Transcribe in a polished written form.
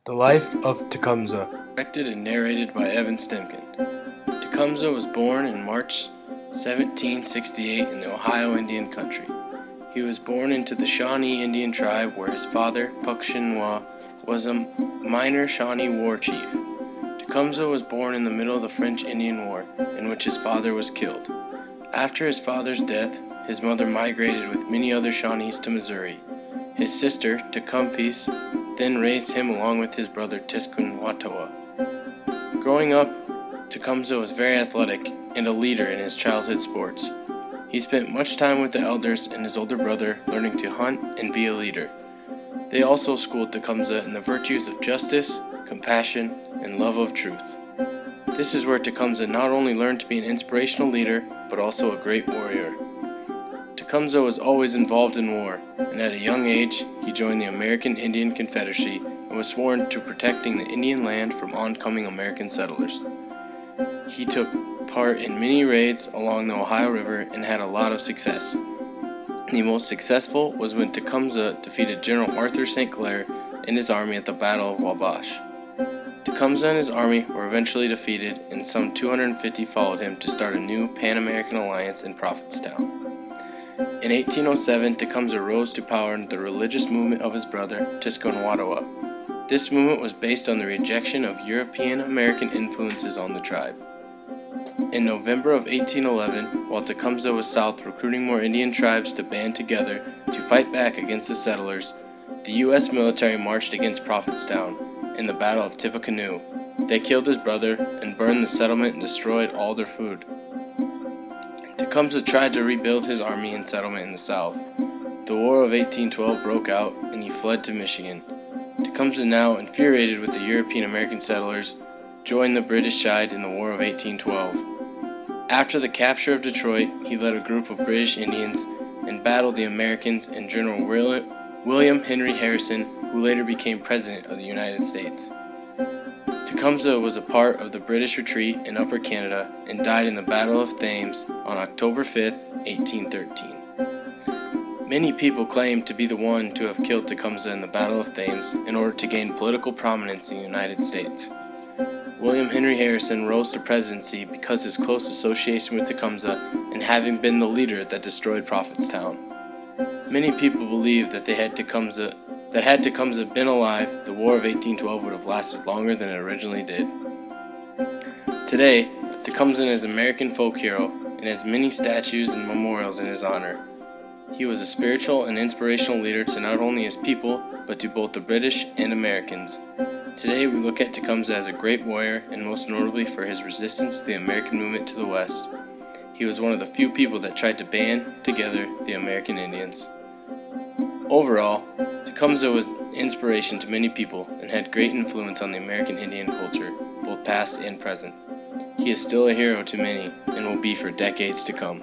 The Life of Tecumseh. Directed and narrated by Evan Stemkin. Tecumseh was born in March 1768 in the Ohio Indian Country. He was born into the Shawnee Indian tribe where his father, Puckshinwa, was a minor Shawnee war chief. Tecumseh was born in the middle of the French Indian War, in which his father was killed. After his father's death, his mother migrated with many other Shawnees to Missouri. His sister, Tecumseh, then raised him along with his brother Tecumseh. Growing up, Tecumseh was very athletic and a leader in his childhood sports. He spent much time with the elders and his older brother learning to hunt and be a leader. They also schooled Tecumseh in the virtues of justice, compassion, and love of truth. This is where Tecumseh not only learned to be an inspirational leader, but also a great warrior. Tecumseh was always involved in war, and at a young age, he joined the American Indian Confederacy and was sworn to protecting the Indian land from oncoming American settlers. He took part in many raids along the Ohio River and had a lot of success. The most successful was when Tecumseh defeated General Arthur St. Clair and his army at the Battle of Wabash. Tecumseh and his army were eventually defeated, and some 250 followed him to start a new Pan-American alliance in Prophetstown. In 1807, Tecumseh rose to power in the religious movement of his brother, Tecumseh. This movement was based on the rejection of European American influences on the tribe. In November of 1811, while Tecumseh was south recruiting more Indian tribes to band together to fight back against the settlers, the U.S. military marched against Prophetstown in the Battle of Tippecanoe. They killed his brother and burned the settlement and destroyed all their food. Tecumseh tried to rebuild his army and settlement in the South. The War of 1812 broke out, and he fled to Michigan. Tecumseh, now infuriated with the European American settlers, joined the British side in the War of 1812. After the capture of Detroit, he led a group of British Indians and battled the Americans and General William Henry Harrison, who later became President of the United States. Tecumseh was a part of the British retreat in Upper Canada and died in the Battle of Thames on October 5, 1813. Many people claim to be the one to have killed Tecumseh in the Battle of Thames in order to gain political prominence in the United States. William Henry Harrison rose to presidency because his close association with Tecumseh and having been the leader that destroyed Prophetstown. Many people believe that had Tecumseh been alive, the War of 1812 would have lasted longer than it originally did. Today, Tecumseh is an American folk hero and has many statues and memorials in his honor. He was a spiritual and inspirational leader to not only his people, but to both the British and Americans. Today, we look at Tecumseh as a great warrior, and most notably for his resistance to the American movement to the West. He was one of the few people that tried to band together the American Indians. Overall, Tecumseh was an inspiration to many people and had great influence on the American Indian culture, both past and present. He is still a hero to many and will be for decades to come.